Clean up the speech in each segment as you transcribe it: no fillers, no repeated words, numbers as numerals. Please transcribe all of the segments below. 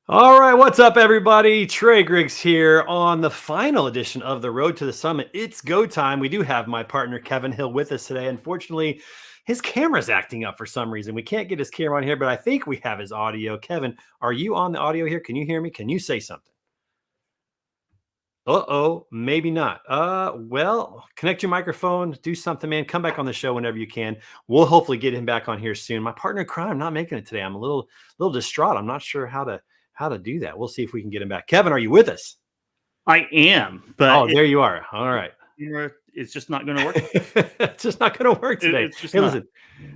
All right, what's up, everybody? Trey Griggs here on the final edition of the Road to the Summit. It's go time. We do have my partner Kevin Hill with us today. Unfortunately, his camera's acting up for some reason. We can't get his camera on here, but I think we have his audio. Kevin, are you on the audio here? Can you hear me? Can you say something? Uh-oh, maybe not. Well, connect your microphone, do something, man. Come back on the show whenever you can. We'll hopefully get him back on here soon. My partner in crime not making it today. I'm a little distraught. I'm not sure how to do that. We'll see if we can get him back. Kevin, are you with us? I am, Oh, but there you are. All right. it's just not going to work. It's just not going to work today. It's just Hey, not. listen,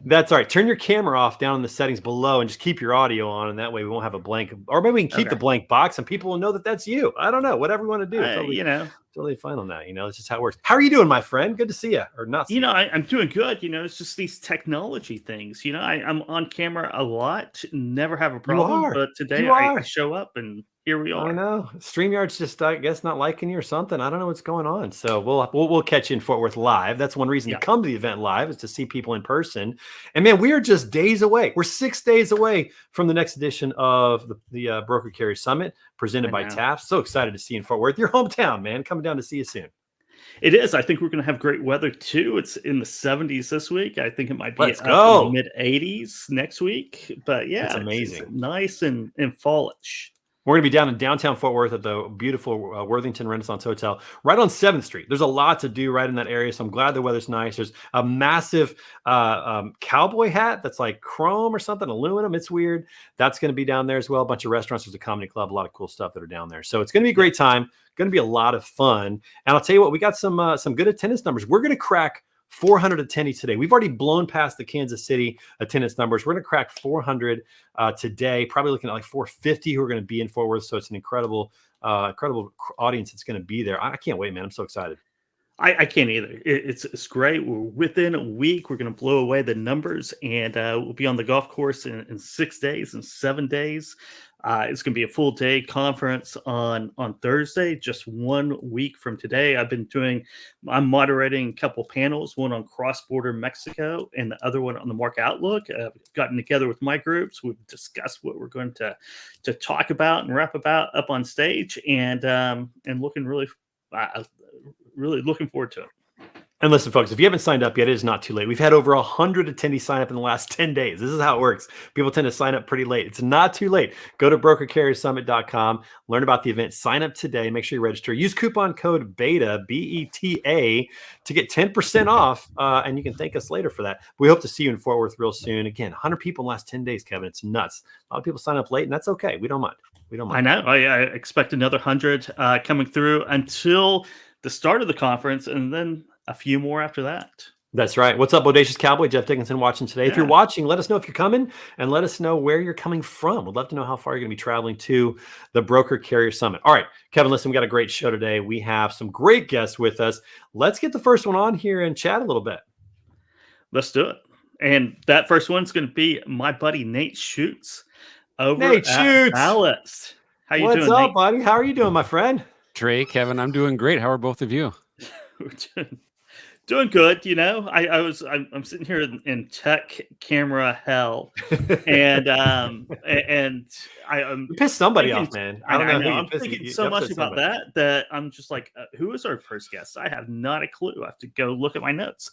that's all right. Turn your camera off down in the settings below and just keep your audio on. And that way we won't have a blank, or maybe we can keep the Okay. blank box and people will know that that's you. I don't know. Whatever you want to do. Totally, You know, totally fine on that. It's just how it works. How are you doing, my friend? Good to see you or not see you. I'm doing good. It's just these technology things. I'm on camera a lot, never have a You problem. are. But today You I are. show up and here we I are. know. StreamYard's just, I guess, not liking you or something. I don't know what's going on. So we'll catch you in Fort Worth live. That's one reason to Yeah, come to the event live is to see people in person. And man, we are just days away. We're 6 days away from the next edition of the Broker Carrier Summit I presented by know. TAF. So excited to see you in Fort Worth, your hometown, man. Coming down to see you soon. It is. I think we're going to have great weather too. It's in the 70s this week. I think it might be Let's up in the go. mid 80s next week. But That's yeah, it's amazing. nice and fallish. We're going to be down in downtown Fort Worth at the beautiful Worthington Renaissance Hotel, right on 7th Street. There's a lot to do right in that area, so I'm glad the weather's nice. There's a massive cowboy hat that's like chrome or something, aluminum. It's weird. That's going to be down there as well. A bunch of restaurants. There's a comedy club, a lot of cool stuff that are down there. So it's going to be a Yeah. great time. Going to be a lot of fun. And I'll tell you what, we got some good attendance numbers. We're going to crack 400 attendees today. We've already blown past the Kansas City attendance numbers. We're going to crack 400 today, probably looking at like 450 who are going to be in Fort Worth. So it's an incredible audience that's going to be there. I can't wait, man. I'm so excited. I can't either. It's great. We're within a week. We're going to blow away the numbers, and we'll be on the golf course in 6 days and 7 days. It's going to be a full day conference on Thursday, just 1 week from today. I'm moderating a couple panels, one on cross border Mexico and the other one on the market outlook. I've gotten together with my groups. We've discussed what we're going to talk about and wrap about up on stage, and looking really looking forward to it. And listen, folks, if you haven't signed up yet, it is not too late. We've had over 100 attendees sign up in the last 10 days. This is how it works. People tend to sign up pretty late. It's not too late. Go to brokercarriersummit.com, learn about the event, sign up today, make sure you register. Use coupon code BETA, BETA, to get 10% off, and you can thank us later for that. We hope to see you in Fort Worth real soon. Again, 100 people in the last 10 days, Kevin. It's nuts. A lot of people sign up late, and that's okay. We don't mind. We don't I mind. know. I expect another 100 coming through until the start of the conference, and then a few more after that. That's right. What's up, Bodacious Cowboy? Jeff Dickinson watching today. If you're Yeah. watching, let us know if you're coming and let us know where you're coming from. We'd love to know how far you're going to be traveling to the Broker Carrier Summit. All right, Kevin, listen, we got a great show today. We have some great guests with us. Let's get the first one on here and chat a little bit. Let's do it. And that first one's going to be my buddy Nate Schutz over Nate at Schutz. Ballast. How you What's doing, up, Nate? buddy? How are you doing, my friend? Trey, Kevin, I'm doing great. How are both of you? Doing good. I'm sitting here in tech camera hell, and I'm You pissed somebody thinking. off, man. I don't know. know who you I'm pissed. thinking You so much upset about somebody. that I'm just like, who is our first guest? I have not a clue. I have to go look at my notes,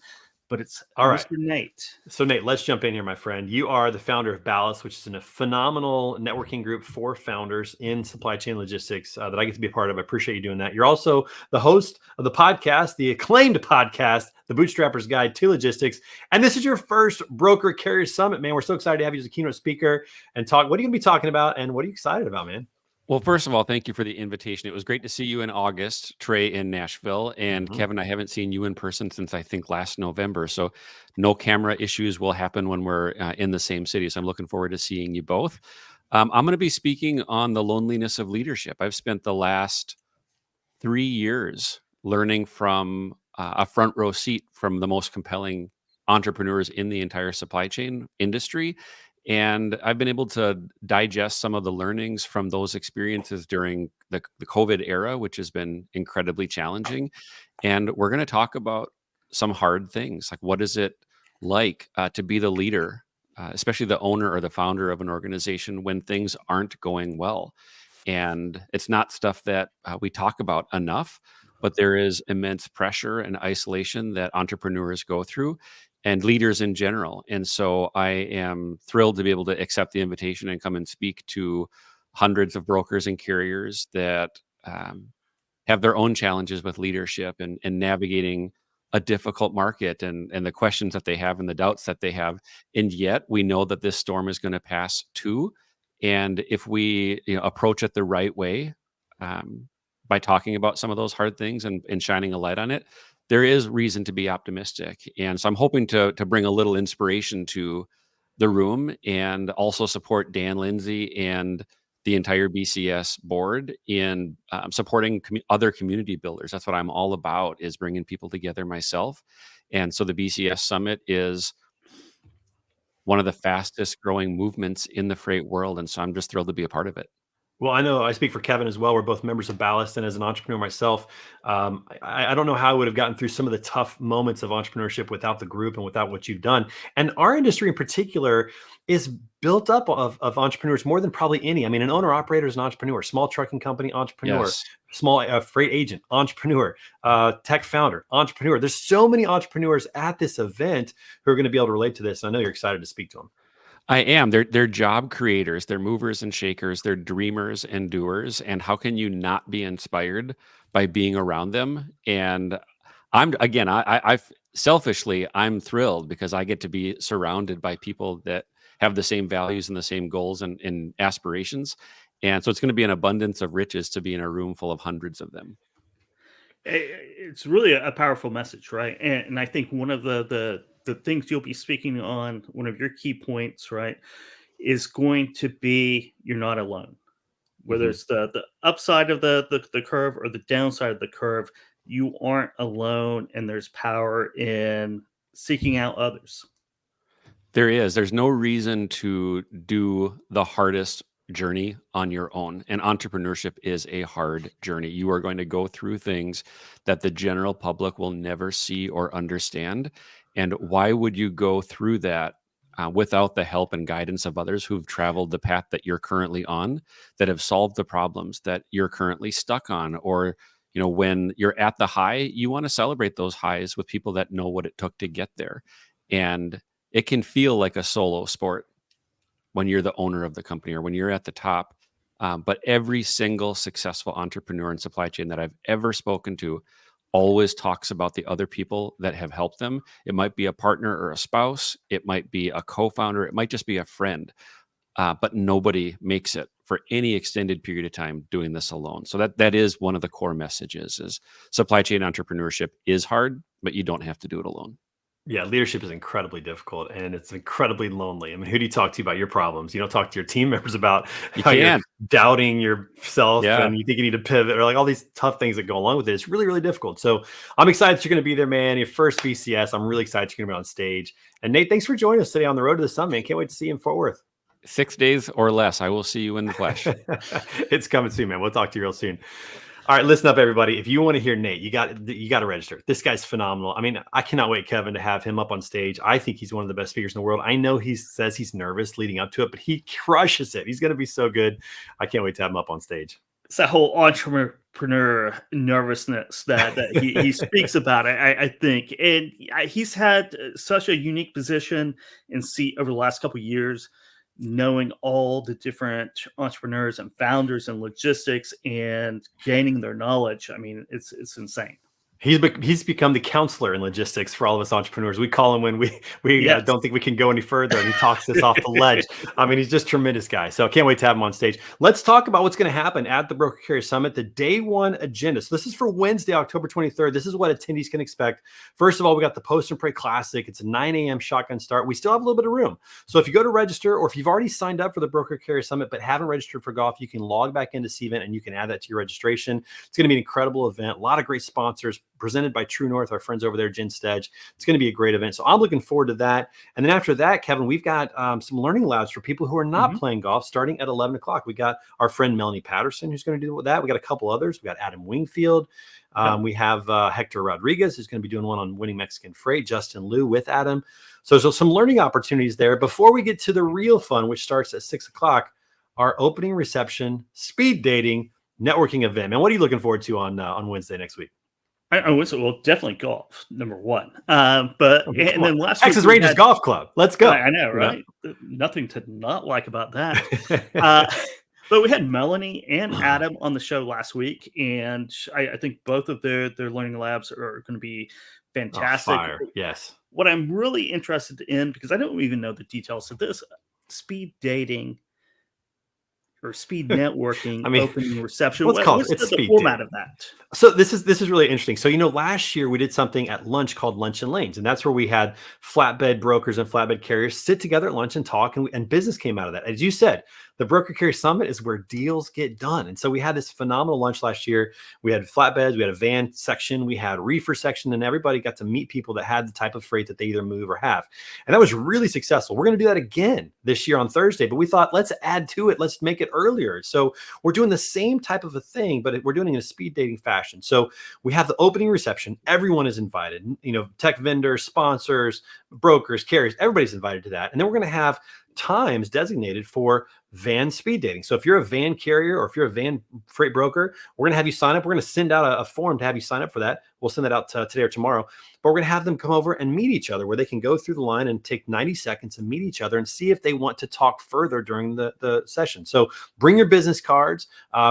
but it's All right. Mr. Nate. So, Nate, let's jump in here, my friend. You are the founder of Ballast, which is a phenomenal networking group for founders in supply chain logistics that I get to be a part of. I appreciate you doing that. You're also the host of the podcast, the acclaimed podcast, The Bootstrapper's Guide to Logistics. And this is your first Broker Carrier Summit, man. We're so excited to have you as a keynote speaker and talk. What are you going to be talking about, and what are you excited about, man? Well, first of all, thank you for the invitation. It was great to see you in August, Trey, in Nashville. And Kevin, I haven't seen you in person since I think last November. So no camera issues will happen when we're in the same city. So I'm looking forward to seeing you both. I'm going to be speaking on the loneliness of leadership. I've spent the last 3 years learning from a front row seat from the most compelling entrepreneurs in the entire supply chain industry. And I've been able to digest some of the learnings from those experiences during the COVID era, which has been incredibly challenging. And we're going to talk about some hard things, like what is it like to be the leader especially the owner or the founder of an organization, when things aren't going well. And it's not stuff that we talk about enough, but there is immense pressure and isolation that entrepreneurs go through and leaders in general. And so I am thrilled to be able to accept the invitation and come and speak to hundreds of brokers and carriers that have their own challenges with leadership and navigating a difficult market and the questions that they have and the doubts that they have. And yet we know that this storm is going to pass too. And if we approach it the right way, by talking about some of those hard things and shining a light on it, there is reason to be optimistic. And so I'm hoping to bring a little inspiration to the room and also support Dan Lindsay and the entire BCS board in supporting other community builders. That's what I'm all about, is bringing people together myself. And so the BCS Summit is one of the fastest growing movements in the freight world. And so I'm just thrilled to be a part of it. Well, I know I speak for Kevin as well. We're both members of Ballast, and as an entrepreneur myself, I don't know how I would have gotten through some of the tough moments of entrepreneurship without the group and without what you've done. And our industry in particular is built up of entrepreneurs more than probably any. I mean, an owner operator is an entrepreneur, small trucking company entrepreneur, Yes. small freight agent entrepreneur, tech founder entrepreneur. There's so many entrepreneurs at this event who are going to be able to relate to this. And I know you're excited to speak to them. I am. They're job creators. They're movers and shakers. They're dreamers and doers. And how can you not be inspired by being around them? And I selfishly, I'm thrilled because I get to be surrounded by people that have the same values and the same goals and aspirations. And so it's going to be an abundance of riches to be in a room full of hundreds of them. It's really a powerful message, right? And I think one of the things you'll be speaking on, one of your key points, right, is going to be you're not alone. Whether it's the upside of the curve or the downside of the curve, you aren't alone, and there's power in seeking out others. There's no reason to do the hardest journey on your own. And entrepreneurship is a hard journey. You are going to go through things that the general public will never see or understand. And why would you go through that without the help and guidance of others who've traveled the path that you're currently on, that have solved the problems that you're currently stuck on? Or, when you're at the high, you want to celebrate those highs with people that know what it took to get there. And it can feel like a solo sport when you're the owner of the company or when you're at the top. But every single successful entrepreneur in supply chain that I've ever spoken to always talks about the other people that have helped them. It might be a partner or a spouse. It might be a co-founder. It might just be a friend. But nobody makes it for any extended period of time doing this alone. So that is one of the core messages: is supply chain entrepreneurship is hard, but you don't have to do it alone. Yeah, leadership is incredibly difficult and it's incredibly lonely. I mean, who do you talk to about your problems? You don't talk to your team members about how you're doubting yourself and you think you need to pivot, or like all these tough things that go along with it. It's really, really difficult. So I'm excited that you're going to be there, man. Your first BCS. I'm really excited you're going to be on stage. And Nate, thanks for joining us today on the road to the summit, man. Can't wait to see you in Fort Worth. 6 days or less. I will see you in the flesh. It's coming soon, man. We'll talk to you real soon. All right, listen up, everybody. If you want to hear Nate, you got to register. This guy's phenomenal. I mean, I cannot wait, Kevin, to have him up on stage. I think he's one of the best speakers in the world. I know he says he's nervous leading up to it, but he crushes it. He's going to be so good. I can't wait to have him up on stage. It's that whole entrepreneur nervousness that he speaks about, I think. And he's had such a unique position and seat over the last couple of years, knowing all the different entrepreneurs and founders and logistics and gaining their knowledge. I mean, it's insane. He's become the counselor in logistics for all of us entrepreneurs. We call him when we don't think we can go any further, and he talks us off the ledge. I mean, he's just a tremendous guy. So I can't wait to have him on stage. Let's talk about what's going to happen at the Broker Carrier Summit, the day one agenda. So this is for Wednesday, October 23rd. This is what attendees can expect. First of all, we got the Post and Pray Classic. It's a 9 a.m. shotgun start. We still have a little bit of room. So if you go to register, or if you've already signed up for the Broker Carrier Summit but haven't registered for golf, you can log back into Cvent and you can add that to your registration. It's going to be an incredible event. A lot of great sponsors, presented by True North, our friends over there, Jen Stedge. It's going to be a great event. So I'm looking forward to that. And then after that, Kevin, we've got some learning labs for people who are not playing golf starting at 11 o'clock. We got our friend Melanie Patterson, who's going to do that. We got a couple others. We got Adam Wingfield. We have Hector Rodriguez, who's going to be doing one on winning Mexican freight, Justin Liu with Adam. So there's some learning opportunities there. Before we get to the real fun, which starts at 6 o'clock, our opening reception, speed dating, networking event. Man, what are you looking forward to on Wednesday next week? I would say, well, definitely golf, number one. But and then last week Texas Rangers Golf Club. Let's go. I know, right? Nothing to not like about that. But we had Melanie and Adam on the show last week, and I think both of their learning labs are going to be fantastic. Fire. Yes. What I'm really interested in, because I don't even know the details of this, speed dating or speed networking, opening reception. What's the format of that? So this is really interesting. So, last year we did something at lunch called Lunch and Lanes, and that's where we had flatbed brokers and flatbed carriers sit together at lunch and talk, and business came out of that. As you said, the Broker Carrier Summit is where deals get done. And so we had this phenomenal lunch last year. We had flatbeds, we had a van section, we had reefer section, and everybody got to meet people that had the type of freight that they either move or have. And that was really successful. We're going to do that again this year on Thursday, but we thought, let's add to it. Let's make it earlier. So we're doing the same type of a thing, but we're doing it in a speed dating fashion. So we have the opening reception. Everyone is invited, tech vendors, sponsors, brokers, carriers, everybody's invited to that. And then we're going to have times designated for van speed dating. So if you're a van carrier or if you're a van freight broker, we're going to have you sign up. We're going to send out a form to have you sign up for that. We'll send that out today or tomorrow, but we're going to have them come over and meet each other where they can go through the line and take 90 seconds and meet each other and see if they want to talk further during the session. So bring your business cards,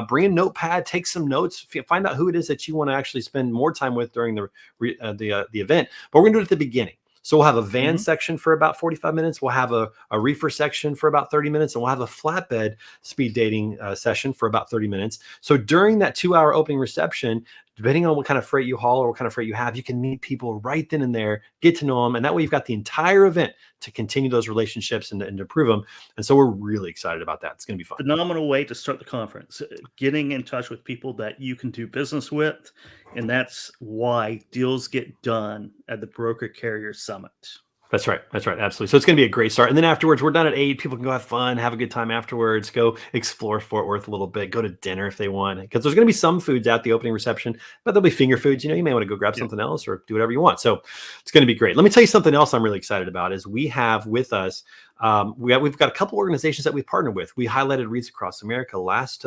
bring a notepad, take some notes, find out who it is that you want to actually spend more time with during the event, but we're going to do it at the beginning. So we'll have a van section for about 45 minutes. We'll have a reefer section for about 30 minutes. And we'll have a flatbed speed dating session for about 30 minutes. So during that 2-hour opening reception, depending on what kind of freight you haul or what kind of freight you have, you can meet people right then and there, get to know them. And that way you've got the entire event to continue those relationships and to improve them. And so we're really excited about that. It's going to be fun. Phenomenal way to start the conference, getting in touch with people that you can do business with. And that's why deals get done at the Broker Carrier Summit. That's right. Absolutely. So it's going to be a great start. And then afterwards, we're done at 8. People can go have fun, have a good time afterwards, go explore Fort Worth a little bit, go to dinner if they want, because there's going to be some foods at the opening reception, but there'll be finger foods. You may want to go grab something else or do whatever you want. So it's going to be great. Let me tell you something else I'm really excited about is we have with us, we've got a couple organizations that we've partnered with. We highlighted Wreaths Across America last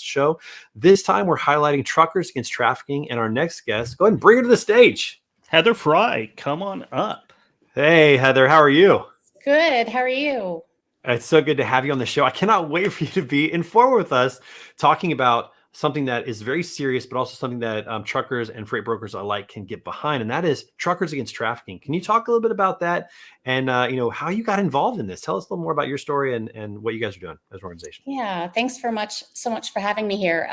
show. This time we're highlighting Truckers Against Trafficking, and our next guest, go ahead and bring her to the stage. Heather Fry, come on up. Hey, Heather, how are you? Good. How are you? It's so good to have you on the show. I cannot wait for you to be in forward with us talking about something that is very serious, but also something that truckers and freight brokers alike can get behind, and that is Truckers Against Trafficking. Can you talk a little bit about that and how you got involved in this? Tell us a little more about your story and what you guys are doing as an organization. Yeah, thanks so much for having me here.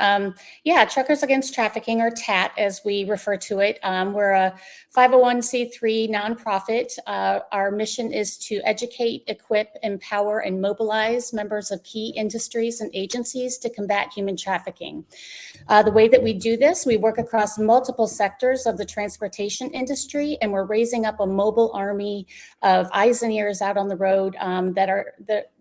Truckers Against Trafficking, or TAT as we refer to it. We're a 501c3 nonprofit. Our mission is to educate, equip, empower, and mobilize members of key industries and agencies to combat human trafficking. The way that we do this, we work across multiple sectors of the transportation industry, and we're raising up a mobile army of eyes and ears out on the road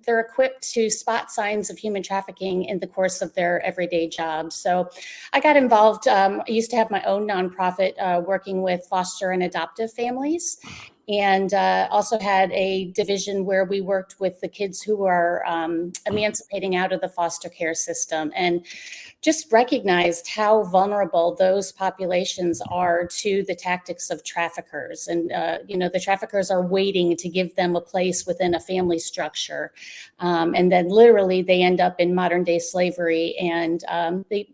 they're equipped to spot signs of human trafficking in the course of their everyday jobs. So I got involved. I used to have my own nonprofit working with foster and adoptive families, and also had a division where we worked with the kids who are emancipating out of the foster care system, and just recognized how vulnerable those populations are to the tactics of traffickers. And, the traffickers are waiting to give them a place within a family structure. And then literally they end up in modern day slavery, and they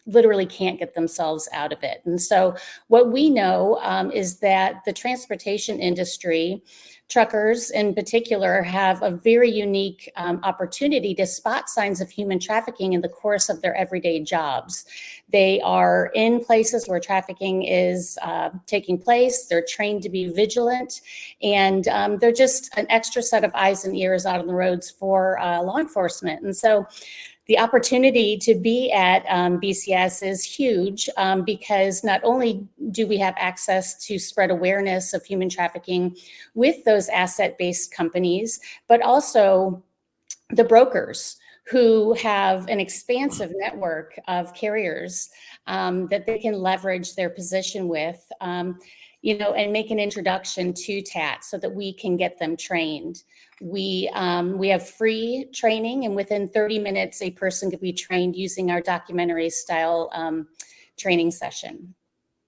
literally can't get themselves out of it. And so what we know is that the transportation industry, truckers in particular, have a very unique opportunity to spot signs of human trafficking in the course of their everyday jobs. They are in places where trafficking is taking place. They're trained to be vigilant, and they're just an extra set of eyes and ears out on the roads for law enforcement. And so the opportunity to be at BCS is huge because not only do we have access to spread awareness of human trafficking with those asset-based companies, but also the brokers who have an expansive network of carriers that they can leverage their position with, and make an introduction to TAT so that we can get them trained. We have free training, and within 30 minutes, a person could be trained using our documentary style training session.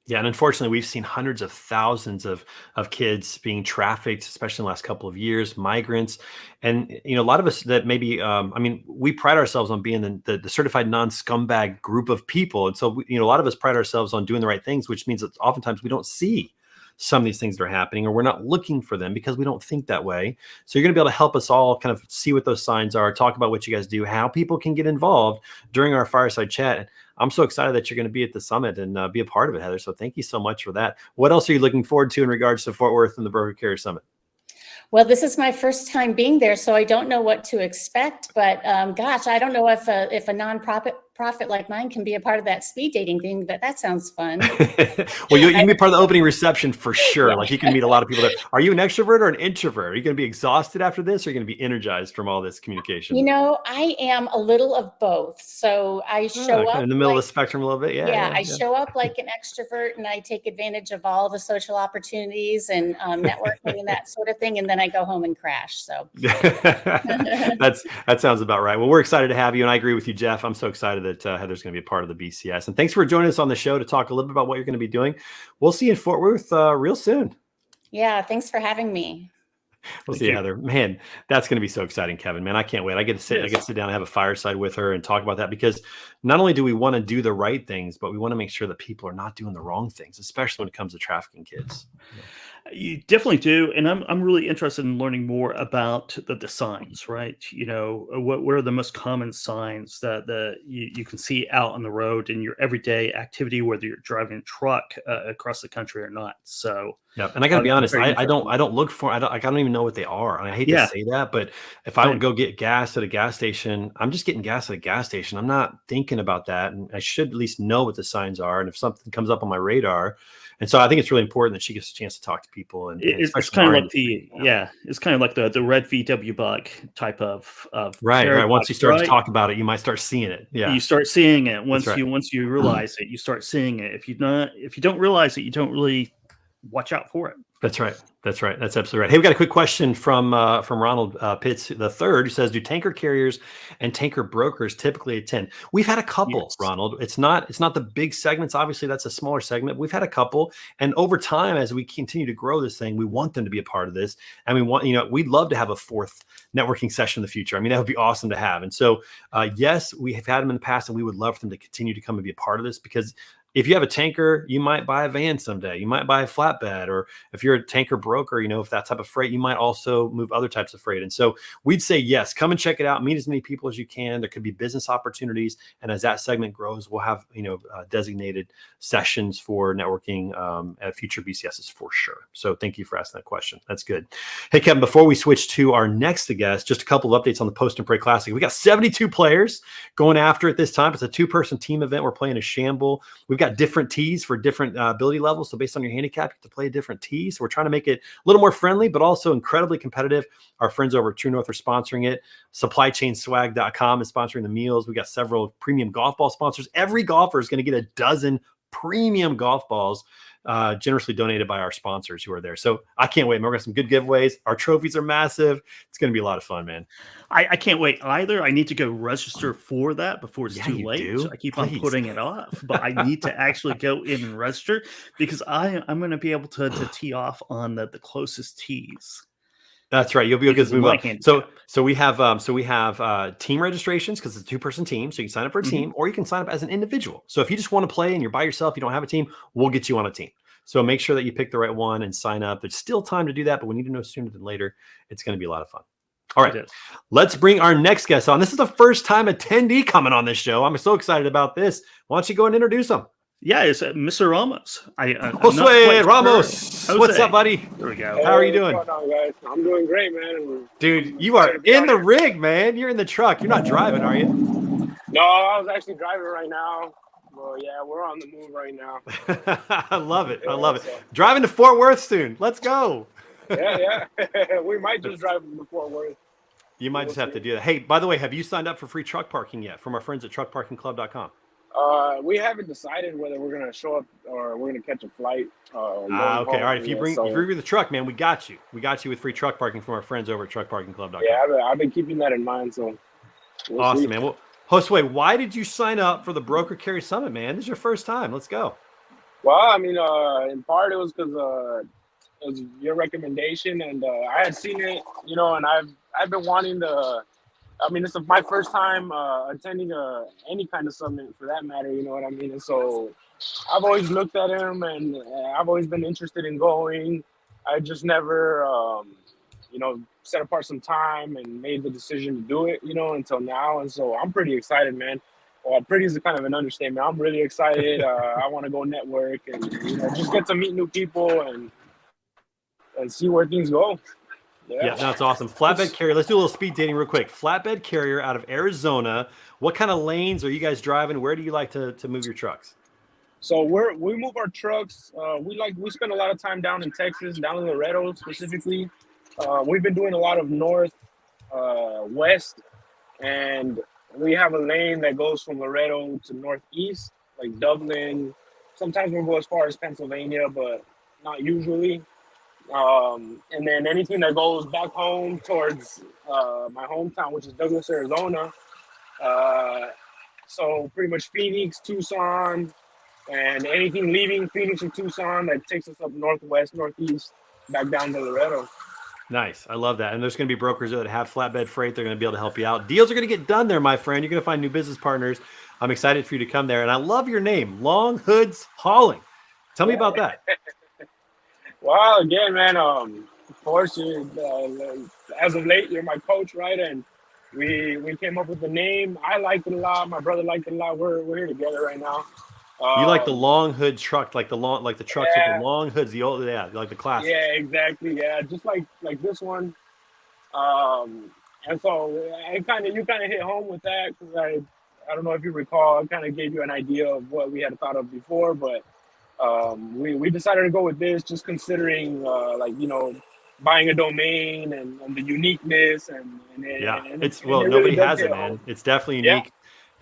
Yeah, and unfortunately, we've seen hundreds of thousands of kids being trafficked, especially in the last couple of years, migrants, and a lot of us that maybe, we pride ourselves on being the certified non-scumbag group of people, and so a lot of us pride ourselves on doing the right things, which means that oftentimes we don't see some of these things that are happening, or we're not looking for them because we don't think that way. So you're going to be able to help us all kind of see what those signs are, talk about what you guys do, how people can get involved during our fireside chat. I'm so excited that you're going to be at the summit and be a part of it, Heather. So thank you so much for that. What else are you looking forward to in regards to Fort Worth and the Broker Carrier Summit? Well, this is my first time being there, so I don't know what to expect. But gosh, I don't know if a nonprofit like mine can be a part of that speed dating thing, but that sounds fun. Well, you can be part of the opening reception for sure. Yeah. Like you can meet a lot of people there. Are you an extrovert or an introvert? Are you going to be exhausted after this, or are you going to be energized from all this communication? I am a little of both. So I show up in the middle of the spectrum a little bit. Yeah. I show up like an extrovert, and I take advantage of all the social opportunities and networking and that sort of thing. And then I go home and crash. So that sounds about right. Well, we're excited to have you. And I agree with you, Jeff. I'm so excited that Heather's going to be a part of the BCS. And thanks for joining us on the show to talk a little bit about what you're going to be doing. We'll see you in Fort Worth real soon. Yeah. Thanks for having me. We'll see you, Heather. Man, that's going to be so exciting, Kevin. Man, I can't wait. I get to sit down and have a fireside with her and talk about that, because not only do we want to do the right things, but we want to make sure that people are not doing the wrong things, especially when it comes to trafficking kids. You definitely do, and I'm really interested in learning more about the signs, right? What are the most common signs that you can see out on the road in your everyday activity, whether you're driving a truck across the country or not. So yeah, and I got to be honest, I don't look for, I don't even know what they are. And I hate to say that, but if I would go get gas at a gas station, I'm just getting gas at a gas station. I'm not thinking about that, and I should at least know what the signs are. And if something comes up on my radar. And so I think it's really important that she gets a chance to talk to people. And it's kind of like it's kind of like the red VW bug type of right. Once you start to talk about it, you might start seeing it. Yeah, you start seeing it once you realize it. You start seeing it. If you don't realize it, you don't really watch out for it. That's right. That's absolutely right. Hey, we got a quick question from Ronald Pitts III, who says, do tanker carriers and tanker brokers typically attend? We've had a couple, yes. Ronald. It's not the big segments. Obviously, that's a smaller segment. We've had a couple. And over time, as we continue to grow this thing, we want them to be a part of this. And we want, we'd love to have a fourth networking session in the future. I mean, that would be awesome to have. And so, yes, we have had them in the past, and we would love for them to continue to come and be a part of this, because if you have a tanker, you might buy a van someday. You might buy a flatbed, or if you're a tanker broker, if that type of freight, you might also move other types of freight. And so we'd say, yes, come and check it out. Meet as many people as you can. There could be business opportunities. And as that segment grows, we'll have, designated sessions for networking at future BCSs for sure. So thank you for asking that question. That's good. Hey, Kevin, before we switch to our next guest, just a couple of updates on the Post and Pray Classic. We got 72 players going after it this time. It's a 2-person team event. We're playing a shamble. We've got different tees for different ability levels. So based on your handicap, you have to play a different tee. So we're trying to make it a little more friendly, but also incredibly competitive. Our friends over at True North are sponsoring it. SupplyChainSwag.com is sponsoring the meals. We got several premium golf ball sponsors. Every golfer is going to get a dozen premium golf balls generously donated by our sponsors who are there. So I can't wait. We're going to have some good giveaways. Our trophies are massive. It's going to be a lot of fun, man. I can't wait either. I need to go register for that before it's too late. So I keep on putting it off, but I need to actually go in and register, because I'm going to be able to tee off on the closest tees. That's right. You'll be able to move up. So we have team registrations, because it's a 2-person team. So you can sign up for a team, or you can sign up as an individual. So if you just want to play and you're by yourself, you don't have a team, we'll get you on a team. So make sure that you pick the right one and sign up. There's still time to do that, but we need to know sooner than later. It's going to be a lot of fun. All right, let's bring our next guest on. This is the first time attendee coming on this show. I'm so excited about this. Why don't you go and introduce him? Yeah, it's Mr. Ramos. Josue Ramos. What's up, buddy? There we go. How are you doing? What's going on, guys? I'm doing great, man. Dude, you are in the rig, man. You're in the truck. You're not driving, are you? No, I was actually driving right now. Well, yeah, we're on the move right now. I love it. I Yeah, love it. so- Driving to Fort Worth soon. Let's go. Yeah. We might just drive to Fort Worth. You might just have to do that. Hey, by the way, have you signed up for free truck parking yet from our friends at truckparkingclub.com? We haven't decided whether we're gonna show up or we're gonna catch a flight. Okay. All right. If you bring the truck, man, we got you. We got you with free truck parking from our friends over at truckparkingclub.com. Yeah, I've been keeping that in mind. So we'll awesome, see. man. Well, Josue, why did you sign up for the Broker Carry Summit, man? This is your first time. Let's go. Well, I mean, in part it was because it was your recommendation, and I had seen it, and I've been wanting to. I mean, this is my first time attending any kind of summit, for that matter. You know what I mean? And so I've always looked at him, and I've always been interested in going. I just never, set apart some time and made the decision to do it, until now. And so I'm pretty excited, man. Well, pretty is kind of an understatement. I'm really excited. I want to go network and just get to meet new people and see where things go. Yeah, that's awesome. Flatbed carrier. Let's do a little speed dating real quick. Flatbed carrier out of Arizona. What kind of lanes are you guys driving? Where do you like to move your trucks? So we move our trucks. We spend a lot of time down in Texas, down in Laredo specifically. We've been doing a lot of north, west, and we have a lane that goes from Laredo to northeast, like Dublin. Sometimes we'll go as far as Pennsylvania, but not usually. And then anything that goes back home towards my hometown, which is Douglas, Arizona. So pretty much Phoenix, Tucson, and anything leaving Phoenix or Tucson that takes us up northwest, northeast, back down to Laredo. Nice. I love that. And there's going to be brokers that have flatbed freight. They're going to be able to help you out. Deals are going to get done there, my friend. You're going to find new business partners. I'm excited for you to come there. And I love your name, Long Hoods Hauling. Tell me about that. Well, again, man, of course, as of late, you're my coach, right? And we came up with the name. I liked it a lot. My brother liked it a lot. We're here together right now. You like the long hood truck, like the trucks with the long hoods, like the classic. Yeah, exactly. Yeah, just like this one. And so you kind of hit home with that, because I don't know if you recall, I kind of gave you an idea of what we had thought of before, but we decided to go with this, just considering buying a domain and the uniqueness and nobody has it, man. It's definitely unique. Yeah.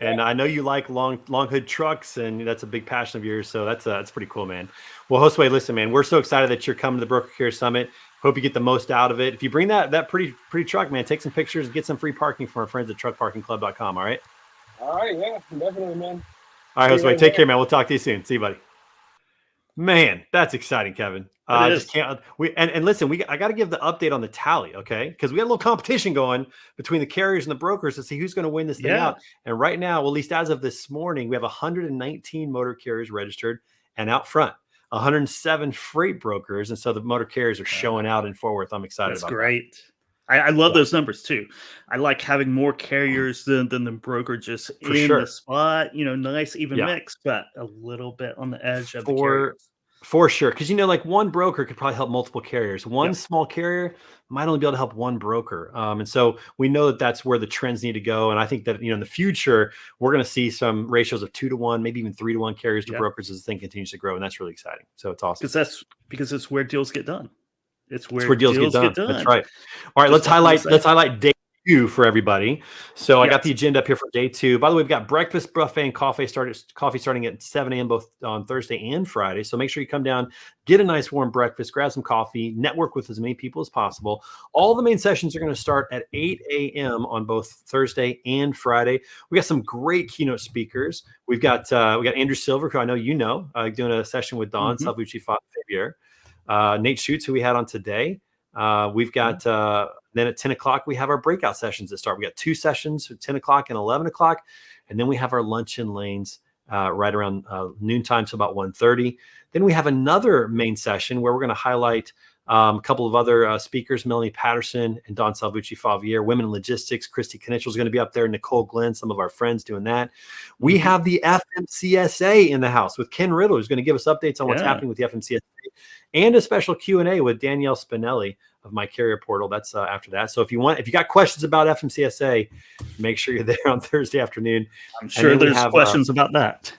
And I know you like long hood trucks, and that's a big passion of yours. So that's pretty cool, man. Well, Josue, listen, man, we're so excited that you're coming to the Broker Carrier Summit. Hope you get the most out of it. If you bring that pretty truck, man, take some pictures, get some free parking from our friends at truckparkingclub.com. All right. All right. Yeah, definitely, man. All right, Josue, take care, man. We'll talk to you soon. See you, buddy. Man, that's exciting, Kevin. I just can't. And listen, I got to give the update on the tally, okay? Because we had a little competition going between the carriers and the brokers to see who's going to win this thing out. And right now, well, at least as of this morning, we have 119 motor carriers registered, and out front, 107 freight brokers. And so the motor carriers are showing out in Fort Worth. I'm excited about great. I love those numbers too. I like having more carriers than the brokerages in the spot. Nice even mix, but a little bit on the edge of the carriers. For sure. Because, like one broker could probably help multiple carriers. One small carrier might only be able to help one broker. And so we know that that's where the trends need to go. And I think that, in the future, we're going to see some ratios of 2-to-1, maybe even 3-to-1 carriers to brokers as the thing continues to grow. And that's really exciting. So it's awesome. Because it's where deals get done. It's where deals get done. That's right. All right, let's highlight day 2 for everybody. So I got the agenda up here for day 2. By the way, we've got breakfast, buffet, and coffee starting at 7 a.m. both on Thursday and Friday. So make sure you come down, get a nice warm breakfast, grab some coffee, network with as many people as possible. All the main sessions are going to start at 8 a.m. on both Thursday and Friday. We got some great keynote speakers. We've got Andrew Silver, who I know doing a session with Don Salvucci-Favier. Nate Schutz, who we had on today. We've got then at 10 o'clock, we have our breakout sessions that start. We got 2 sessions at 10 o'clock and 11 o'clock. And then we have our luncheon lanes right around noontime, so about 1:30. Then we have another main session where we're going to highlight a couple of other speakers, Melanie Patterson and Don Salvucci-Favier, Women in Logistics. Christy Knitchell is going to be up there, Nicole Glenn, some of our friends doing that. We have the FMCSA in the house with Ken Riddle, who's going to give us updates on what's happening with the FMCSA. and a special Q&A with Danielle Spinelli of My Carrier Portal. That's after that. So if you got questions about FMCSA, make sure you're there on Thursday afternoon. I'm sure there's questions about that.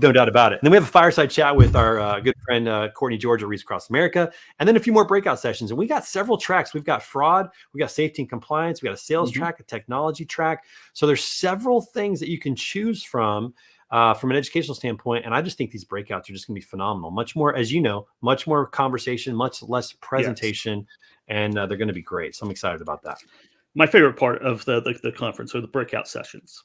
No doubt about it. And then we have a fireside chat with our good friend Courtney George of Reads Across America, and then a few more breakout sessions. And we got several tracks. We've got fraud, we got safety and compliance, we got a sales track, a technology track. So there's several things that you can choose from an educational standpoint. And I just think these breakouts are just going to be phenomenal. Much more, as you know, much more conversation, much less presentation, and they're going to be great. So I'm excited about that. My favorite part of the conference are the breakout sessions.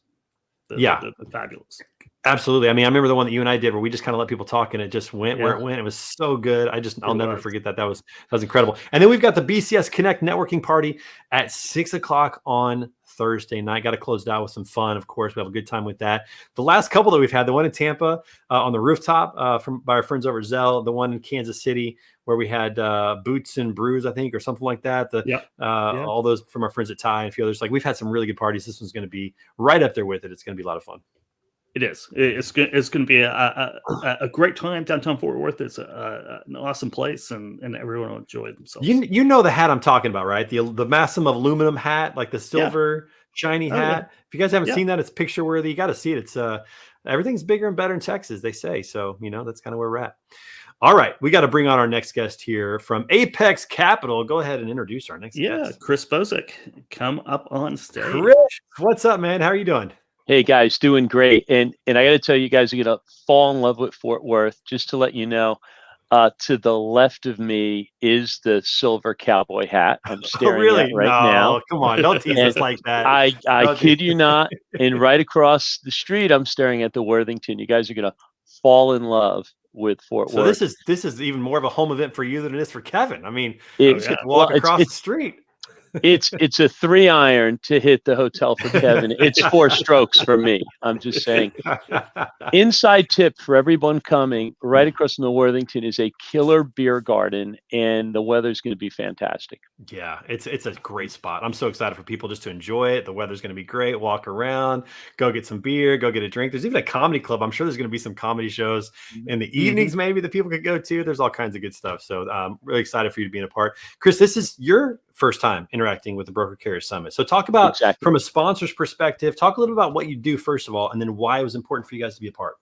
The fabulous. Absolutely. I mean, I remember the one that you and I did where we just kind of let people talk and it just went where it went. It was so good. I'll never forget that. That was incredible. And then we've got the BCS Connect networking party at 6:00 on Thursday night. Got to close it out with some fun. Of course, we have a good time with that. The last couple that we've had, the one in Tampa on the rooftop by our friends over at Zell, the one in Kansas City where we had Boots and Brews, I think, or something like that. All those from our friends at Ty and a few others. Like, we've had some really good parties. This one's going to be right up there with it. It's going to be a lot of fun. It is. It's going to be a great time downtown Fort Worth. It's an awesome place, and everyone will enjoy themselves. You know the hat I'm talking about, right? The Massimo aluminum hat, like the silver shiny hat. If you guys haven't seen that, it's picture worthy. You got to see it. It's everything's bigger and better in Texas, they say. So that's kind of where we're at. All right, we got to bring on our next guest here from Apex Capital. Go ahead and introduce our next guest. Chris Bozek, come up on stage. Chris, what's up, man? How are you doing? Hey guys, doing great. And I got to tell you guys are going to fall in love with Fort Worth. Just to let you know, to the left of me is the silver cowboy hat I'm staring at right now. Come on, don't tease us like that. I kid you not. And right across the street, I'm staring at the Worthington. You guys are going to fall in love with Fort Worth. So this is even more of a home event for you than it is for Kevin. I mean, you just get to walk across the street. It's a 3-iron to hit the hotel for Kevin. It's 4 strokes for me. I'm just saying. Inside tip for everyone coming, right across from the Worthington is a killer beer garden, and the weather's going to be fantastic. Yeah, it's a great spot. I'm so excited for people just to enjoy it. The weather's going to be great. Walk around, go get some beer, go get a drink. There's even a comedy club. I'm sure there's going to be some comedy shows in the evenings maybe that people could go to. There's all kinds of good stuff. So I'm really excited for you to be a part. Chris, this is your first time interacting with the Broker Carrier Summit. So talk about, from a sponsor's perspective, talk a little about what you do first of all, and then why it was important for you guys to be a part.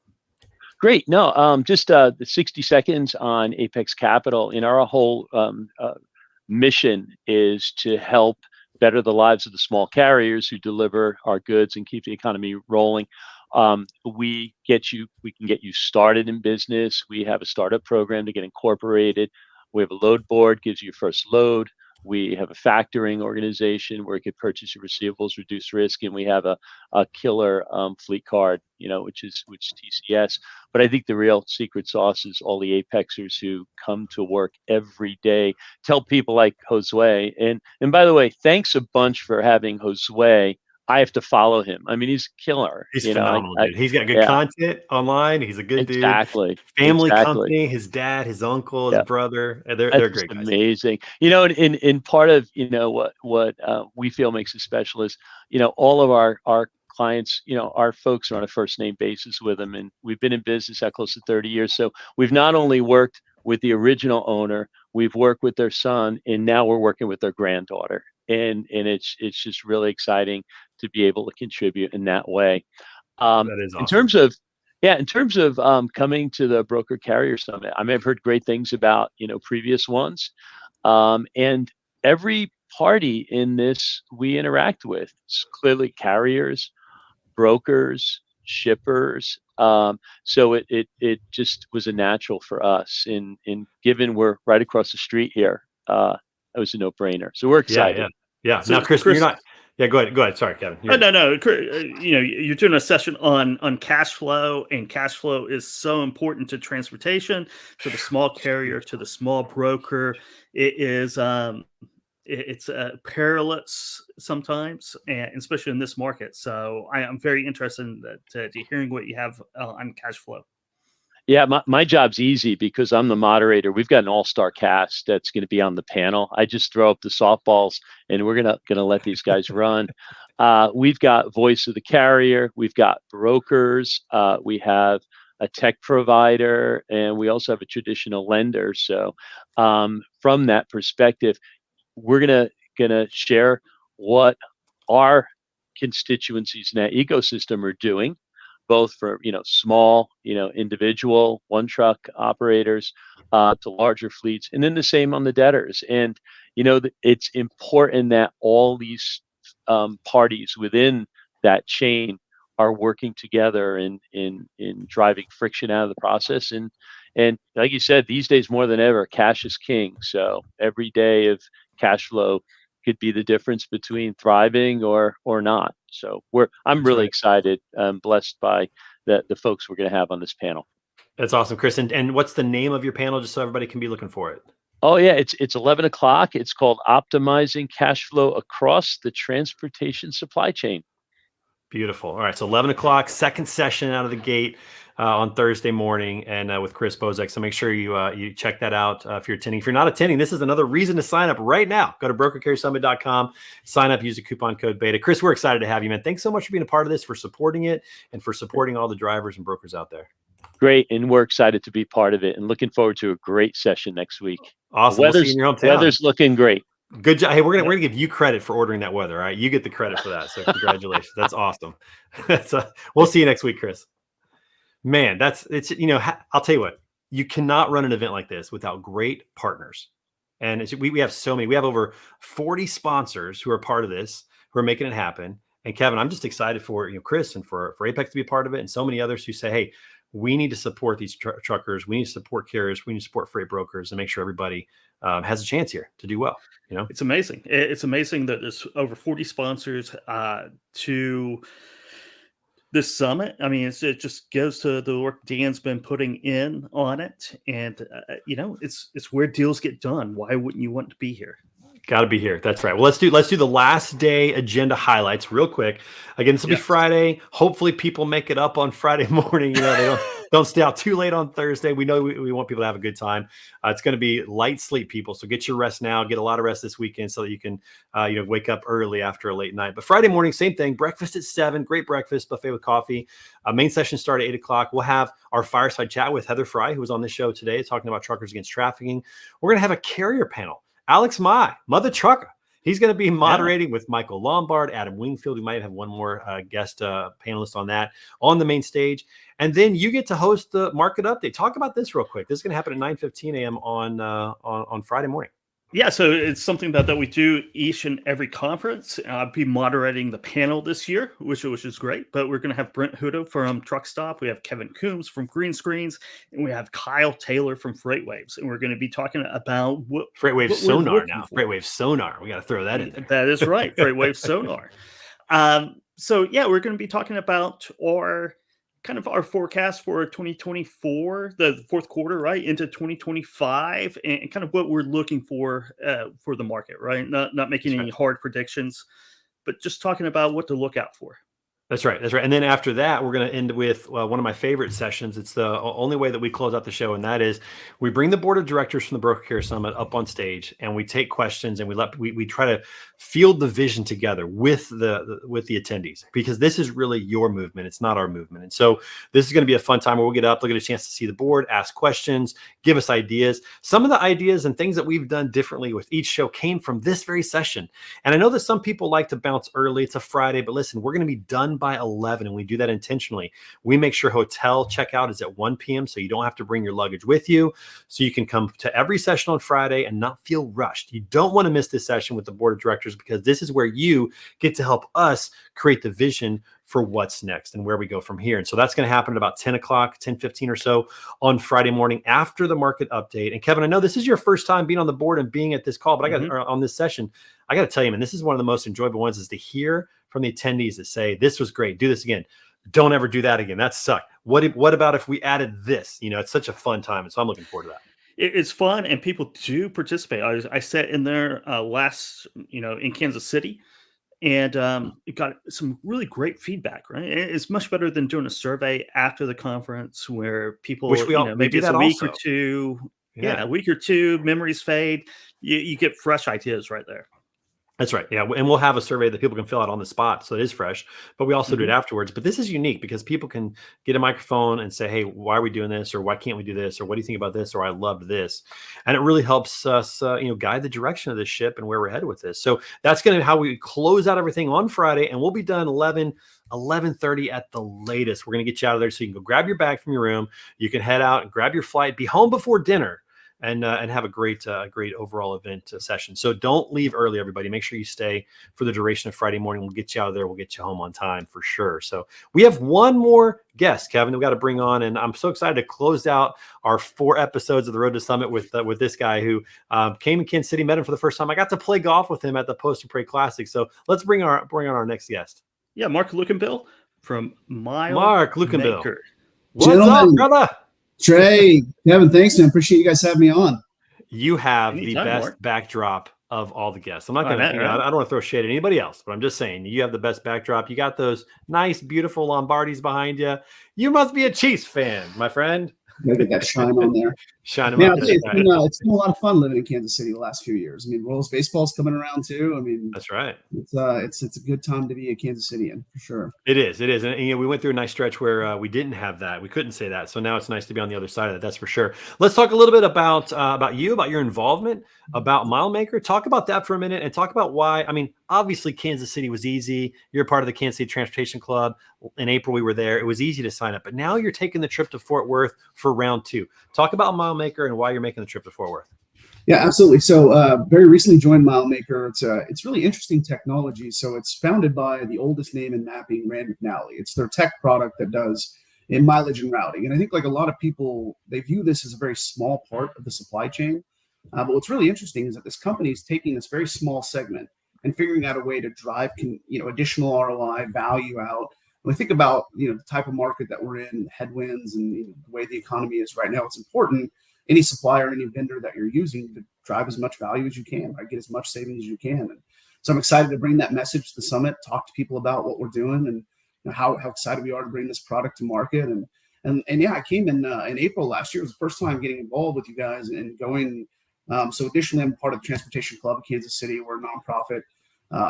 Great. No, just the 60 seconds on Apex Capital. In our whole mission is to help better the lives of the small carriers who deliver our goods and keep the economy rolling. We can get you started in business. We have a startup program to get incorporated. We have a load board, gives you your first load. We have a factoring organization where you could purchase your receivables, reduce risk, and we have a killer fleet card, which is TCS. But I think the real secret sauce is all the Apexers who come to work every day. Tell people like Josue, and by the way, thanks a bunch for having Josue. I have to follow him. I mean, he's killer. He's phenomenal, dude. He's got good content online. He's a good dude. Family company, his dad, his uncle, his brother. They're great guys. Amazing. In part of, what we feel makes it special is, all of our clients, our folks are on a first name basis with them. And we've been in business at close to 30 years. So we've not only worked with the original owner, we've worked with their son, and now we're working with their granddaughter. And it's just really exciting to be able to contribute in that way. That is awesome. In terms of coming to the Broker Carrier Summit, I mean, I've heard great things about previous ones, and every party in this we interact with. It's clearly carriers, brokers, shippers. So it just was a natural for us. In given we're right across the street here, it was a no-brainer. So we're excited. Yeah. So now, Chris, you're not. Yeah, go ahead. Sorry, Kevin. No. You're doing a session on cash flow, and cash flow is so important to transportation, to the small carrier, to the small broker. It is it's perilous sometimes, and especially in this market. So I am very interested in to hearing what you have on cash flow. Yeah, my job's easy because I'm the moderator. We've got an all-star cast that's going to be on the panel. I just throw up the softballs, and we're gonna let these guys run. We've got voice of the carrier. We've got brokers. We have a tech provider, and we also have a traditional lender. So from that perspective, we're gonna share what our constituencies in that ecosystem are doing, both for small individual one truck operators to larger fleets, and then the same on the debtors. And it's important that all these parties within that chain are working together in driving friction out of the process. And like you said, these days more than ever, cash is king. So every day of cash flow could be the difference between thriving or not. So I'm That's really right. excited, blessed by the folks we're going to have on this panel. That's awesome, Chris. And what's the name of your panel, just so everybody can be looking for it? Oh yeah, it's 11 o'clock. It's called Optimizing Cash Flow Across the Transportation Supply Chain. Beautiful. All right, so 11 o'clock, second session out of the gate on Thursday morning, and with Chris Bozek. So make sure you check that out if you're attending. If you're not attending, this is another reason to sign up right now. Go to brokercarriersummit.com, sign up, use the coupon code BETA. Chris, we're excited to have you, man. Thanks so much for being a part of this, for supporting it, and for supporting all the drivers and brokers out there. Great, and we're excited to be part of it, and looking forward to a great session next week. Awesome. We'll see you in your hometown. Weather's looking great. Good job. Hey, we're gonna give you credit for ordering that weather. All right, you get the credit for that. So congratulations. That's awesome. We'll see you next week, Chris. Man, it's I'll tell you what. You cannot run an event like this without great partners, and we have so many. We have over 40 sponsors who are part of this, who are making it happen. And Kevin, I'm just excited for Chris and for Apex to be a part of it, and so many others who say, hey, we need to support these truckers. We need to support carriers. We need to support freight brokers and make sure everybody has a chance here to do well. It's amazing. It's amazing that there's over 40 sponsors to this summit. I mean, it just goes to the work Dan's been putting in on it, and it's where deals get done. Why wouldn't you want to be here? Got to be here. That's right. Well, let's do the last day agenda highlights real quick. Again, this will be Friday. Hopefully, people make it up on Friday morning. They don't stay out too late on Thursday. We know we want people to have a good time. It's going to be light sleep, people. So get your rest now. Get a lot of rest this weekend so that you can wake up early after a late night. But Friday morning, same thing. Breakfast at 7. Great breakfast, buffet with coffee. Main session start at 8 o'clock. We'll have our fireside chat with Heather Fry, who was on this show today, talking about truckers against trafficking. We're going to have a carrier panel. Alex Mai, Mother Trucker. He's going to be moderating with Michael Lombard, Adam Wingfield. We might have one more guest panelist on that on the main stage. And then you get to host the market update. Talk about this real quick. This is going to happen at 9:15 a.m. on Friday morning. Yeah, so it's something that we do each and every conference. I'll be moderating the panel this year, which is great. But we're going to have Brent Huda from Truck Stop. We have Kevin Coombs from Green Screens, and we have Kyle Taylor from FreightWaves. And we're going to be talking about FreightWaves Sonar now. FreightWaves Sonar. We got to throw that in there. That is right, FreightWaves Sonar. So yeah, we're going to be talking about our forecast for 2024, the fourth quarter, right, into 2025, and kind of what we're looking for the market, right? Not making any hard predictions, but just talking about what to look out for. That's right. And then after that, we're going to end with one of my favorite sessions. It's the only way that we close out the show, and that is we bring the board of directors from the Broker Carrier Summit up on stage, and we take questions, and we try to field the vision together with the attendees, because this is really your movement. It's not our movement. And so this is going to be a fun time where we'll get up, look at a chance to see the board, ask questions, give us ideas. Some of the ideas and things that we've done differently with each show came from this very session. And I know that some people like to bounce early. It's a Friday, but listen, we're going to be done by 11, and we do that intentionally. We make sure hotel checkout is at 1 p.m. so you don't have to bring your luggage with you, so you can come to every session on Friday and not feel rushed. You don't want to miss this session with the board of directors, because this is where you get to help us create the vision for what's next and where we go from here. And so that's going to happen at about 10 o'clock, 10:15 or so on Friday morning after the market update. And Kevin, I know this is your first time being on the board and being at this call, but on this session, I got to tell you, man, this is one of the most enjoyable ones, is to hear from the attendees that say, this was great, do this again. Don't ever do that again. That sucked. What about if we added this? It's such a fun time. And so I'm looking forward to that. It's fun, and people do participate. I sat in there last, in Kansas City, and it got some really great feedback. Right, it's much better than doing a survey after the conference where people, maybe it's a week or two. Yeah, a week or two, memories fade. You get fresh ideas right there. That's right. Yeah. And we'll have a survey that people can fill out on the spot. So it is fresh, but we also do it afterwards. But this is unique because people can get a microphone and say, hey, why are we doing this? Or why can't we do this? Or what do you think about this? Or I loved this. And it really helps us, guide the direction of this ship and where we're headed with this. So that's going to be how we close out everything on Friday. And we'll be done 11:30 at the latest. We're going to get you out of there so you can go grab your bag from your room. You can head out and grab your flight, be home before dinner. And have a great overall event session. So don't leave early, everybody. Make sure you stay for the duration of Friday morning. We'll get you out of there. We'll get you home on time for sure. So we have one more guest, Kevin, that we got to bring on, and I'm so excited to close out our 4 episodes of the Road to Summit with this guy who came in Kansas City, met him for the first time. I got to play golf with him at the Post and Pray Classic. So let's bring on our next guest. Yeah, Mark Lukenbill from Mark Lukenbill. Maker. What's Gentlemen. up, brother? Trey, Kevin, thanks, man. Appreciate you guys having me on. You have Anytime, the best Mark. backdrop of all the guests. I'm not Oh, going I know, to, right? I don't want to throw shade at anybody else, but I'm just saying you have the best backdrop. You got those nice, beautiful Lombardis behind you. You must be a Chiefs fan, my friend. Gotta get that shine on there. Shine them Man, up. I'll tell you, it's been a lot of fun living in Kansas City the last few years. I mean, Royals baseball's coming around too. I mean, That's right. it's a good time to be a Kansas Cityan for sure. It is. And we went through a nice stretch where we didn't have that. We couldn't say that. So now it's nice to be on the other side of that. That's for sure. Let's talk a little bit about you, about your involvement, about MileMaker. Talk about that for a minute and talk about why. I mean, obviously Kansas City was easy. You're part of the Kansas City Transportation Club. In April, we were there. It was easy to sign up, but now you're taking the trip to Fort Worth for round 2. Talk about MileMaker and why you're making the trip to Fort Worth. Yeah, absolutely. So very recently joined MileMaker. It's really interesting technology. So it's founded by the oldest name in mapping, Rand McNally. It's their tech product that does in mileage and routing. And I think like a lot of people, they view this as a very small part of the supply chain. But what's really interesting is that this company is taking this very small segment and figuring out a way to drive additional ROI value out. When we think about the type of market that we're in, headwinds, and the way the economy is right now, it's important any supplier, any vendor that you're using to drive as much value as you can, right? Get as much savings as you can. And so I'm excited to bring that message to the summit, talk to people about what we're doing and how excited we are to bring this product to market. And yeah, I came in April last year. It was the first time getting involved with you guys and going. So additionally, I'm part of the Transportation Club of Kansas City. We're a nonprofit.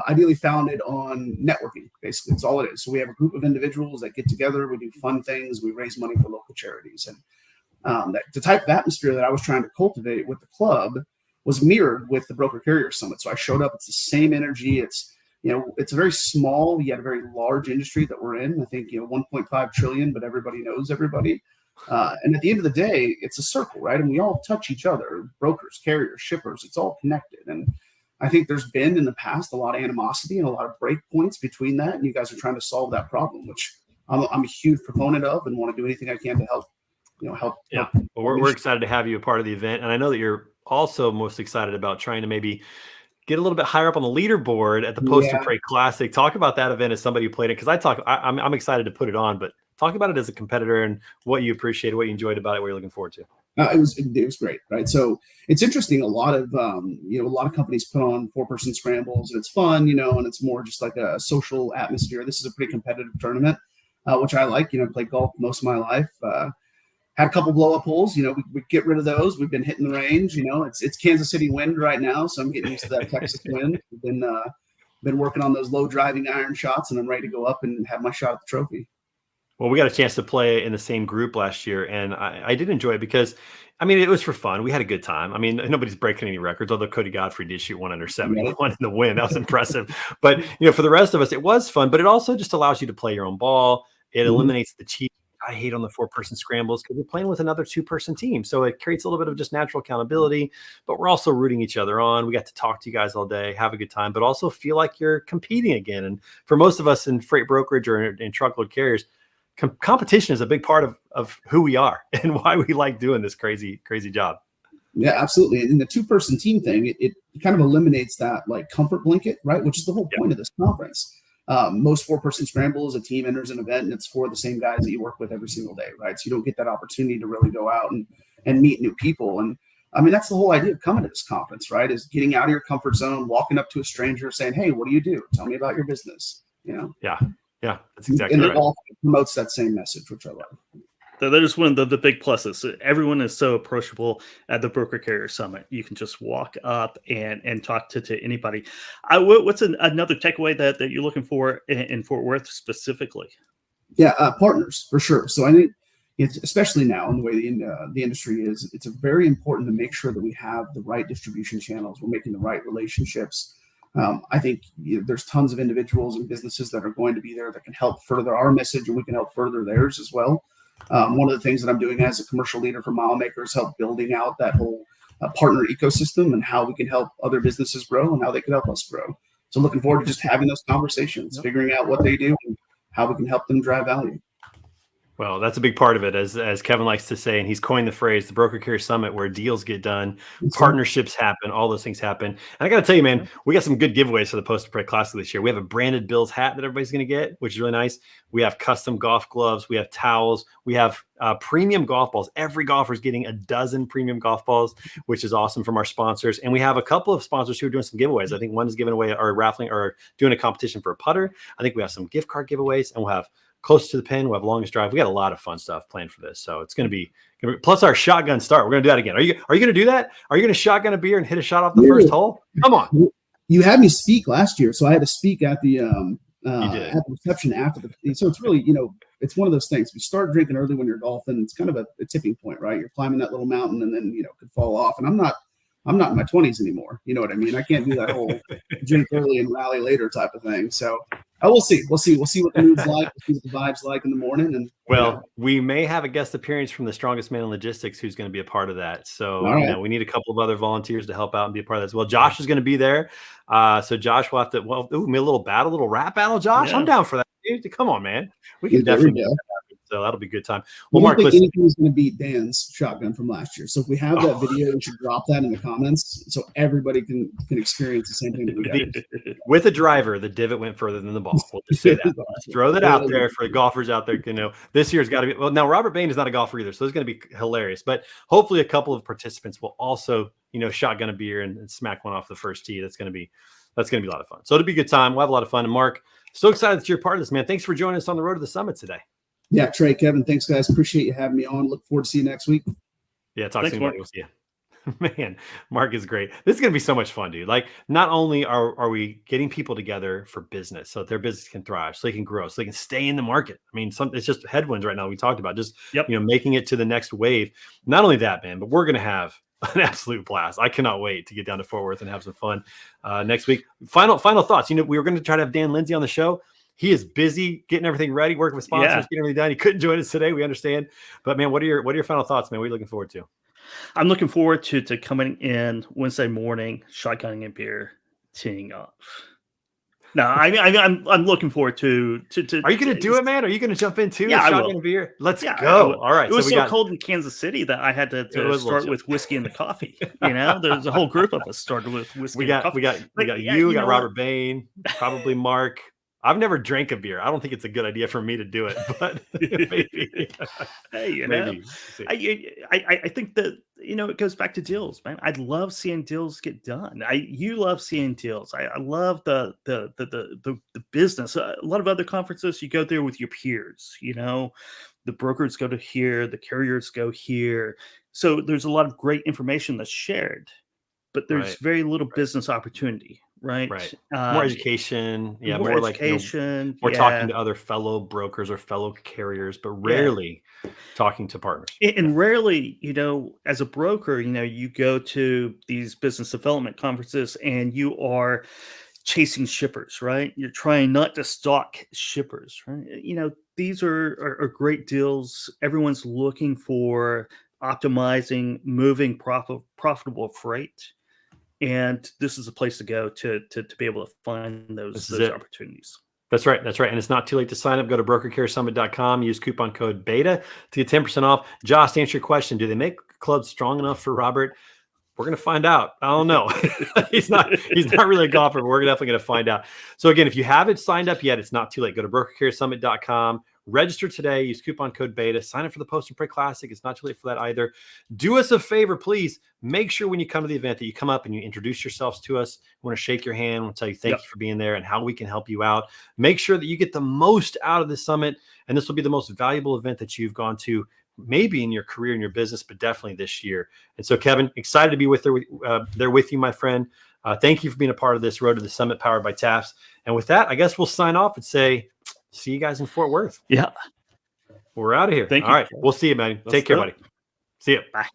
Ideally founded on networking, basically. It's all it is. So we have a group of individuals that get together, we do fun things, we raise money for local charities. And the type of atmosphere that I was trying to cultivate with the club was mirrored with the Broker Carrier Summit. So I showed up, it's the same energy. It's a very small, yet a very large industry that we're in. I think, 1.5 trillion, but everybody knows everybody. And at the end of the day, it's a circle, right? And we all touch each other, brokers, carriers, shippers, it's all connected. And I think there's been in the past a lot of animosity and a lot of break points between that. And you guys are trying to solve that problem, which I'm a huge proponent of and want to do anything I can to help. Yeah. Well, we're excited to have you a part of the event. And I know that you're also most excited about trying to maybe get a little bit higher up on the leaderboard at the Post and Pray Classic. Talk about that event as somebody who played it. Because I'm excited to put it on, but talk about it as a competitor and what you appreciated, what you enjoyed about it, what you're looking forward to. It was great, right? So it's interesting. A lot of companies put on 4-person scrambles, and it's fun, and it's more just like a social atmosphere. This is a pretty competitive tournament, which I like. Played golf most of my life. Had a couple blow up holes. We get rid of those. We've been hitting the range. It's Kansas City wind right now, so I'm getting used to that Texas wind. We've been working on those low driving iron shots, and I'm ready to go up and have my shot at the trophy. Well, we got a chance to play in the same group last year, and I did enjoy it because, it was for fun. We had a good time. Nobody's breaking any records, although Cody Godfrey did shoot 1 under 71 in the win. That was impressive. But, for the rest of us, it was fun, but it also just allows you to play your own ball. It eliminates the cheat. I hate on the 4-person scrambles because we're playing with another 2-person team. So it creates a little bit of just natural accountability, but we're also rooting each other on. We got to talk to you guys all day, have a good time, but also feel like you're competing again. And for most of us in freight brokerage or in truckload carriers, competition is a big part of who we are and why we like doing this crazy job. Yeah, absolutely. And in the 2-person team thing, it kind of eliminates that like comfort blanket, right? Which is the whole point of this conference. Most 4-person scrambles, a team enters an event and it's for the same guys that you work with every single day, right? So you don't get that opportunity to really go out and meet new people. And that's the whole idea of coming to this conference, right? Is getting out of your comfort zone, walking up to a stranger saying, hey, what do you do? Tell me about your business, Yeah, that's exactly and right. it all promotes that same message, which I love. That is one of the big pluses. Everyone is so approachable at the Broker Carrier Summit. You can just walk up and talk to anybody. What's another takeaway that you're looking for in Fort Worth specifically? Yeah, partners for sure. So I think it's, especially now in the way the industry is, it's very important to make sure that we have the right distribution channels. We're making the right relationships. I think there's tons of individuals and businesses that are going to be there that can help further our message, and we can help further theirs as well. One of the things that I'm doing as a commercial leader for MileMaker is help building out that whole partner ecosystem and how we can help other businesses grow and how they can help us grow. So looking forward to just having those conversations, figuring out what they do and how we can help them drive value. Well, that's a big part of it, as Kevin likes to say, and he's coined the phrase, the Broker Carrier Summit, where deals get done, partnerships happen, all those things happen. And I got to tell you, man, we got some good giveaways for the Post Pray Classic this year. We have a branded Bills hat that everybody's going to get, which is really nice. We have custom golf gloves. We have towels. We have premium golf balls. Every golfer is getting a dozen premium golf balls, which is awesome from our sponsors. And we have a couple of sponsors who are doing some giveaways. I think one is giving away or raffling or doing a competition for a putter. I think we have some gift card giveaways, and we'll have Close to the Pin. We'll have Longest Drive. We got a lot of fun stuff planned for this. So it's going to be plus our shotgun start. We're going to do that again. Are you going to do that? Are you going to shotgun a beer and hit a shot off the first hole? Come on. You had me speak last year, so I had to speak at the at the reception after the. So it's really, it's one of those things. We start drinking early when you're golfing. It's kind of a tipping point, right? You're climbing that little mountain, and then could fall off. And I'm not in my 20s anymore. You know what I mean? I can't do that whole drink early and rally later type of thing. So we'll see. We'll see what the mood's like. We'll see what the vibe's like in the morning. And we may have a guest appearance from the Strongest Man in Logistics who's going to be a part of that. So we need a couple of other volunteers to help out and be a part of that as well. Josh is going to be there. So Josh will have to a little rap battle. Josh, I'm down for that. Dude, come on, man. We can definitely do that. So that'll be a good time. Well, Mark, I think anything's going to beat Dan's shotgun from last year. So if we have that video, we should drop that in the comments so everybody can experience the same thing that we got. With a driver, the divot went further than the ball. We'll just say that. Let's throw that out there for the golfers out there. This year's got to be. Well, now Robert Bain is not a golfer either, so it's going to be hilarious. But hopefully, a couple of participants will also, shotgun a beer and smack one off the first tee. That's going to be a lot of fun. So it'll be a good time. We'll have a lot of fun. And Mark, so excited that you're part of this, man. Thanks for joining us on the road to the summit today. Yeah, Trey, Kevin, thanks, guys. Appreciate you having me on. Look forward to see you next week. Yeah, talk to you. We'll see you. Man, Mark is great. This is going to be so much fun, dude. Like, not only are we getting people together for business so that their business can thrive, so they can grow, so they can stay in the market. I mean, it's just headwinds right now. We talked about just, making it to the next wave. Not only that, man, but we're going to have an absolute blast. I cannot wait to get down to Fort Worth and have some fun next week. Final thoughts. We were going to try to have Dan Lindsay on the show. He is busy getting everything ready, working with sponsors, getting everything done. He couldn't join us today. We understand. But man, what are your final thoughts, man? What are you looking forward to? I'm looking forward to coming in Wednesday morning, shotgunning a beer, teeing off. No, I'm looking forward to. Are you going to do it, man? Are you going to jump into shotgun a beer? Let's go. All right. It was so cold in Kansas City that I had to start with whiskey and the coffee. There's a whole group of us started with whiskey and coffee. We got Robert Bain, probably Mark. I've never drank a beer. I don't think it's a good idea for me to do it, but maybe. Hey, maybe. I think that it goes back to deals, man. I love seeing deals get done. You love seeing deals. I love the business. A lot of other conferences, you go there with your peers. The brokers go to here, the carriers go here. So there's a lot of great information that's shared, but there's very little business opportunity. Right. More education. Yeah. More education. Like, more talking to other fellow brokers or fellow carriers, but rarely talking to partners. And rarely, as a broker, you go to these business development conferences and you are chasing shippers, right? You're trying not to stalk shippers, right? These are great deals. Everyone's looking for optimizing, moving optimal freight. And this is a place to go to be able to find those opportunities. That's right. And it's not too late to sign up. Go to brokercarriersummit.com. Use coupon code BETA to get 10% off. Josh, to answer your question, do they make clubs strong enough for Robert? We're going to find out. I don't know. He's not really a golfer, but we're definitely going to find out. So again, if you haven't signed up yet, it's not too late. Go to brokercarriersummit.com. Register today. Use coupon code BETA. Sign up for the Post and Pray Classic. It's not too late for that either. Do us a favor, please. Make sure when you come to the event that you come up and you introduce yourselves to us. We want to shake your hand. We'll tell you thank you for being there and how we can help you out. Make sure that you get the most out of the summit. And this will be the most valuable event that you've gone to maybe in your career and your business, but definitely this year. And so, Kevin, excited to be there with you, my friend. Thank you for being a part of this Road to the Summit powered by TAFTS. And with that, I guess we'll sign off and say, see you guys in Fort Worth. Yeah. We're out of here. Thank All you. right. We'll see you, man. Let's Take care, go. buddy. See you. Bye.